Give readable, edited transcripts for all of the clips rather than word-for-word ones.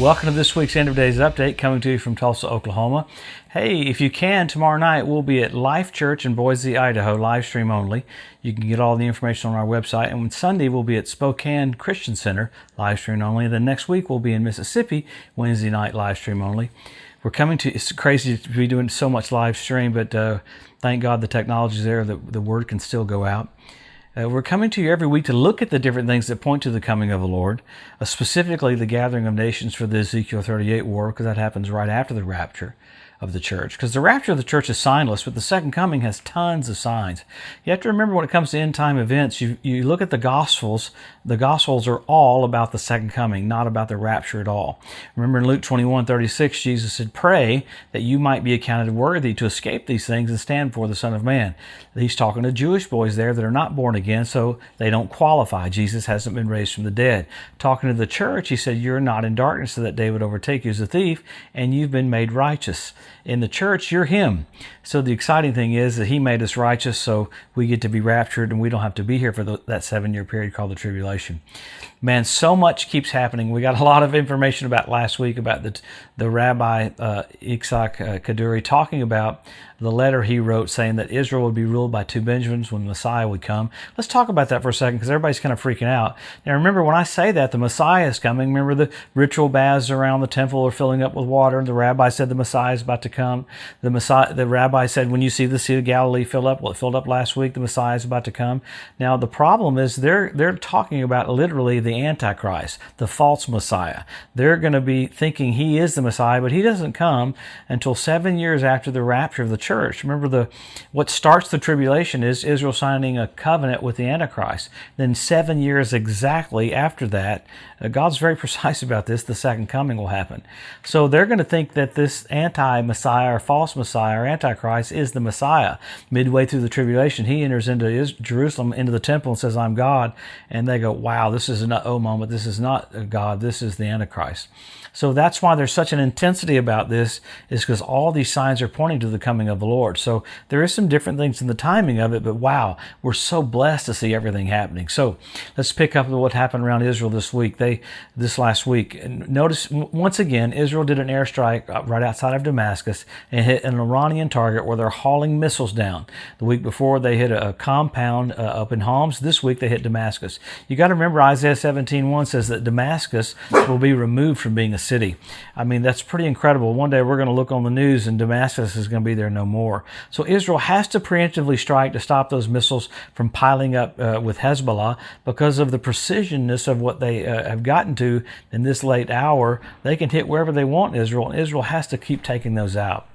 Welcome to this week's End of Days Update, coming to you from Tulsa, Oklahoma. Hey, if you can, tomorrow night we'll be at Life Church in Boise, Idaho, live stream only. You can get all the information on our website. And on Sunday we'll be at Spokane Christian Center, live stream only. Then next week we'll be in Mississippi, Wednesday night, live stream only. We're coming to, it's crazy to be doing so much live stream, but thank God the technology's there, the word can still go out. We're coming to you every week to look at the different things that point to the coming of the Lord, specifically the gathering of nations for the Ezekiel 38 war, because that happens right after the rapture of the church. Because the rapture of the church is signless, but the second coming has tons of signs. You have to remember when it comes to end time events, you look at the Gospels are all about the second coming, not about the rapture at all. Remember in Luke 21:36, Jesus said, "Pray that you might be accounted worthy to escape these things and stand before the Son of Man." He's talking to Jewish boys there that are not born again, so they don't qualify. Jesus hasn't been raised from the dead. Talking to the church, he said, "You're not in darkness so that day would overtake you as a thief, and you've been made righteous." In the church, you're him. So the exciting thing is that he made us righteous, so we get to be raptured and we don't have to be here for that 7-year period called the tribulation. Man, so much keeps happening. We got a lot of information about last week about the Rabbi Yitzhak Kaduri talking about the letter he wrote saying that Israel would be ruled by two Benjamins when Messiah would come. Let's talk about that for a second because everybody's kind of freaking out. Now remember, when I say that the Messiah is coming, remember the ritual baths around the temple are filling up with water, and the rabbi said the Messiah is about to come. The rabbi said, when you see the Sea of Galilee fill up, well, it filled up last week, the Messiah is about to come. Now the problem is they're talking about literally the Antichrist, the false Messiah. They're going to be thinking he is the Messiah, but he doesn't come until 7 years after the rapture of the church. Remember, what starts the tribulation is Israel signing a covenant with the Antichrist. Then 7 years exactly after that, God's very precise about this, the second coming will happen. So they're going to think that this anti-Messiah or false Messiah or Antichrist is the Messiah. Midway through the tribulation, he enters into Jerusalem, into the temple, and says, "I'm God." And they go, "Wow, this is an uh-oh moment. This is not God. This is the Antichrist." So that's why there's such an intensity about this, is because all these signs are pointing to the coming of the Lord. So there is some different things in the timing of it, but wow, we're so blessed to see everything happening. So let's pick up with what happened around Israel this last week. And notice, once again, Israel did an airstrike right outside of Damascus and hit an Iranian target where they're hauling missiles down. The week before, they hit a compound up in Homs. This week, they hit Damascus. You got to remember, Isaiah 17:1 says that Damascus will be removed from being a city. I mean, that's pretty incredible. One day we're going to look on the news and Damascus is going to be there no more. So Israel has to preemptively strike to stop those missiles from piling up with Hezbollah because of the precisionness of what they have gotten to in this late hour. They can hit wherever they want in Israel, and Israel has to keep taking those out.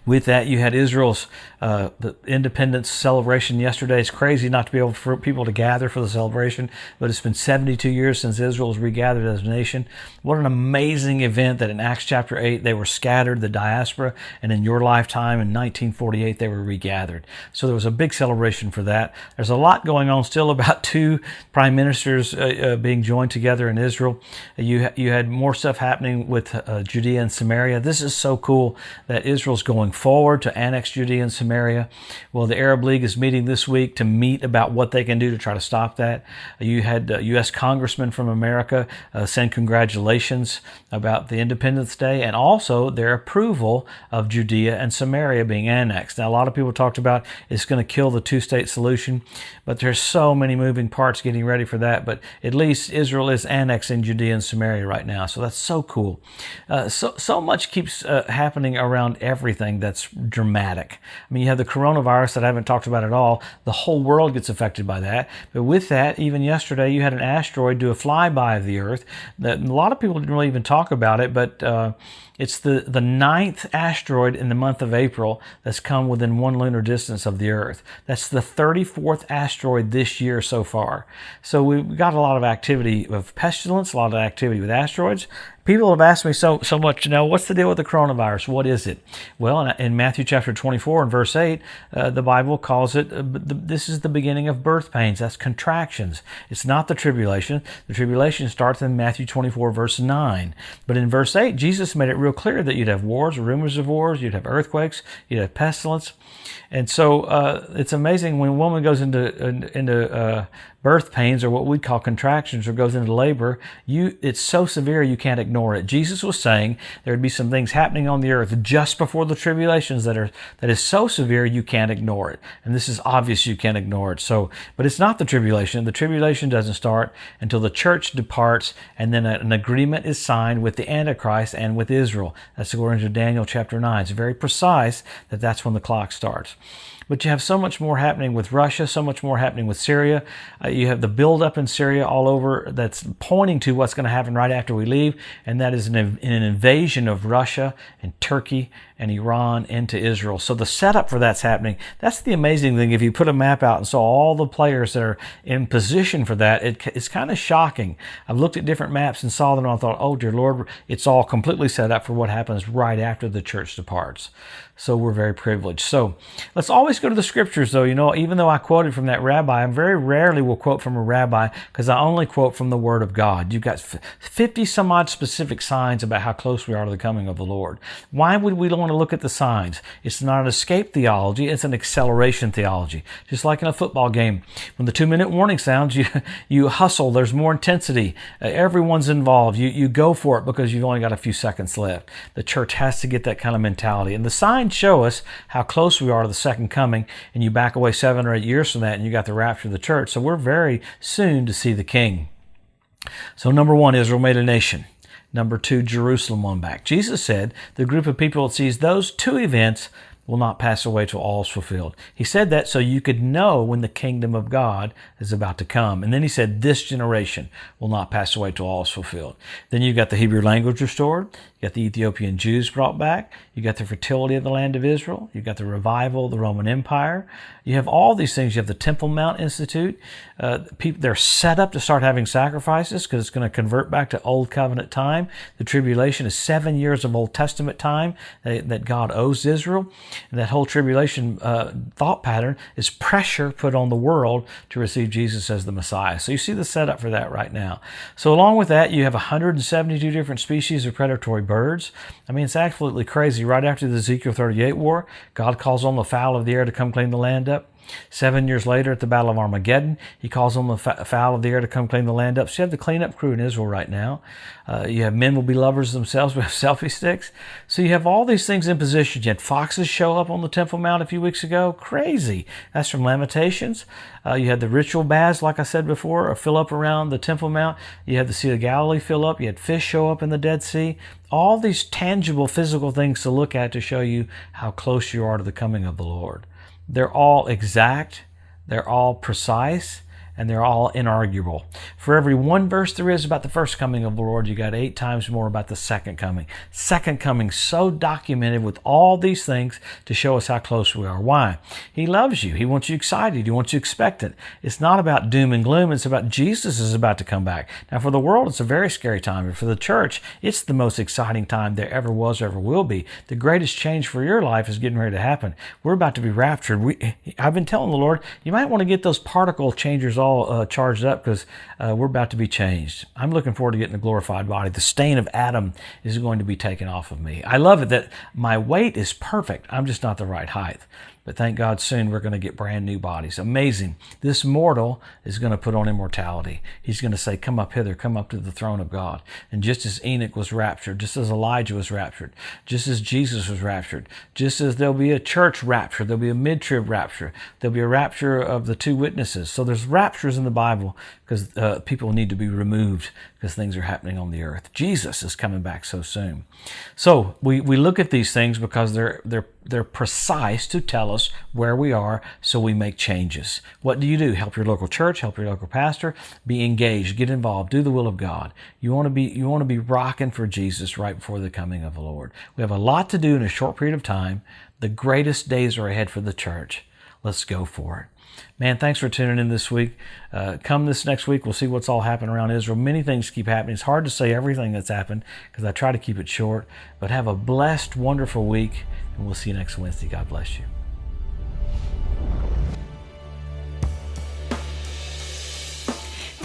With that, you had Israel's the independence celebration yesterday. It's crazy not to be able for people to gather for the celebration, but it's been 72 years since Israel was regathered as a nation. What an amazing event that in Acts chapter 8, they were scattered, the diaspora, and in your lifetime in 1948, they were regathered. So there was a big celebration for that. There's a lot going on still about two prime ministers being joined together in Israel. You had more stuff happening with Judea and Samaria. This is so cool that Israel's going forward to annex Judea and Samaria. Well, the Arab League is meeting this week to meet about what they can do to try to stop that. You had U.S. congressmen from America send congratulations about the Independence Day and also their approval of Judea and Samaria being annexed. Now, a lot of people talked about it's going to kill the two-state solution, but there's so many moving parts getting ready for that. But at least Israel is annexing Judea and Samaria right now, so that's so cool. So much keeps happening around everything that's dramatic. I mean, you have the coronavirus that I haven't talked about at all. The whole world gets affected by that. But with that, even yesterday, you had an asteroid do a flyby of the Earth. That a lot of people didn't really even talk about it, but it's the 9th asteroid in the month of April that's come within 1 lunar distance of the Earth. That's the 34th asteroid this year so far. So we've got a lot of activity of pestilence, a lot of activity with asteroids. People have asked me so much, what's the deal with the coronavirus? What is it? Well, in Matthew chapter 24 and verse 8, the Bible calls it, this is the beginning of birth pains. That's contractions. It's not the tribulation. The tribulation starts in Matthew 24 verse 9. But in verse 8, Jesus made it real clear that you'd have wars, rumors of wars, you'd have earthquakes, you'd have pestilence. And so it's amazing when a woman goes into birth pains or what we call contractions or goes into labor, it's so severe you can't ignore it. Jesus was saying there would be some things happening on the earth just before the tribulations that is so severe you can't ignore it. And this is obvious you can't ignore it. But it's not the tribulation. The tribulation doesn't start until the church departs and then an agreement is signed with the Antichrist and with Israel. That's according to Daniel chapter 9. It's very precise that that's when the clock starts. But you have so much more happening with Russia, so much more happening with Syria. You have the buildup in Syria all over that's pointing to what's going to happen right after we leave, and that is an invasion of Russia and Turkey and Iran into Israel. So the setup for that's happening. That's the amazing thing. If you put a map out and saw all the players that are in position for that, it's kind of shocking. I've looked at different maps and saw them and I thought, oh dear Lord, it's all completely set up for what happens right after the church departs. So we're very privileged. So let's always go to the scriptures though. Even though I quoted from that rabbi, I very rarely will quote from a rabbi because I only quote from the Word of God. You've got 50 some odd specific signs about how close we are to the coming of the Lord. Why would we want to look at the signs? It's not an escape theology, it's an acceleration theology. Just like in a football game, when the 2-minute warning sounds, you hustle, there's more intensity, everyone's involved, you go for it because you've only got a few seconds left. The church has to get that kind of mentality. And the signs show us how close we are to the second coming, and you back away 7 or 8 years from that and you got the rapture of the church. So we're very soon to see the King. So number 1, Israel made a nation. Number 2, Jerusalem won back. Jesus said the group of people that sees those 2 events will not pass away till all is fulfilled. He said that so you could know when the kingdom of God is about to come. And then he said this generation will not pass away till all is fulfilled. Then you got the Hebrew language restored. You got the Ethiopian Jews brought back. You got the fertility of the land of Israel. You got the revival of the Roman Empire. You have all these things. You have the Temple Mount Institute. They're set up to start having sacrifices because it's going to convert back to Old Covenant time. The tribulation is 7 years of Old Testament time that God owes Israel. And that whole tribulation thought pattern is pressure put on the world to receive Jesus as the Messiah. So you see the setup for that right now. So along with that, you have 172 different species of predatory birds. I mean, it's absolutely crazy. Right after the Ezekiel 38 war, God calls on the fowl of the air to come clean the land up. 7 years later at the Battle of Armageddon, he calls on the fowl of the air to come clean the land up. So you have the cleanup crew in Israel right now. You have men will be lovers themselves. We have selfie sticks. So you have all these things in position. You had foxes show up on the Temple Mount a few weeks ago. Crazy. That's from Lamentations. You had the ritual baths, like I said before, fill up around the Temple Mount. You had the Sea of Galilee fill up. You had fish show up in the Dead Sea. All these tangible physical things to look at to show you how close you are to the coming of the Lord. They're all exact, they're all precise, and they're all inarguable. For every one verse there is about the first coming of the Lord, you got 8 times more about the second coming. Second coming so documented with all these things to show us how close we are. Why? He loves you. He wants you excited. He wants you expectant. It's not about doom and gloom. It's about Jesus is about to come back. Now for the world, it's a very scary time. But for the church, it's the most exciting time there ever was or ever will be. The greatest change for your life is getting ready to happen. We're about to be raptured. I've been telling the Lord, you might want to get those particle changers all charged up because we're about to be changed. I'm looking forward to getting a glorified body. The stain of Adam is going to be taken off of me. I love it that my weight is perfect. I'm just not the right height. But thank God soon we're going to get brand new bodies. Amazing. This mortal is going to put on immortality. He's going to say, come up hither, come up to the throne of God. And just as Enoch was raptured, just as Elijah was raptured, just as Jesus was raptured, just as there'll be a church rapture, there'll be a mid-trib rapture, there'll be a rapture of the 2 witnesses. So there's raptures in the Bible because people need to be removed because things are happening on the earth. Jesus is coming back so soon. So we look at these things because they're precise to tell us where we are so we make changes. What do? Help your local church, help your local pastor, be engaged, get involved, do the will of God. You want to be rocking for Jesus right before the coming of the Lord. We have a lot to do in a short period of time. The greatest days are ahead for the church. Let's go for it. Man, thanks for tuning in this week. Come this next week, we'll see what's all happening around Israel. Many things keep happening. It's hard to say everything that's happened because I try to keep it short. But have a blessed, wonderful week, and we'll see you next Wednesday. God bless you.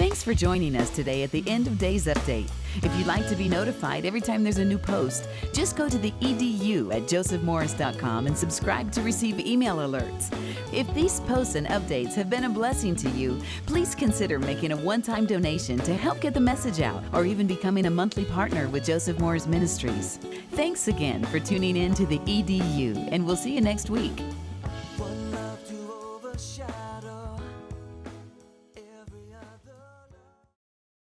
Thanks for joining us today at the End of Days Update. If you'd like to be notified every time there's a new post, just go to the EDU at josephmorris.com and subscribe to receive email alerts. If these posts and updates have been a blessing to you, please consider making a one-time donation to help get the message out, or even becoming a monthly partner with Joseph Morris Ministries. Thanks again for tuning in to the EDU, and we'll see you next week. One love to overshadow.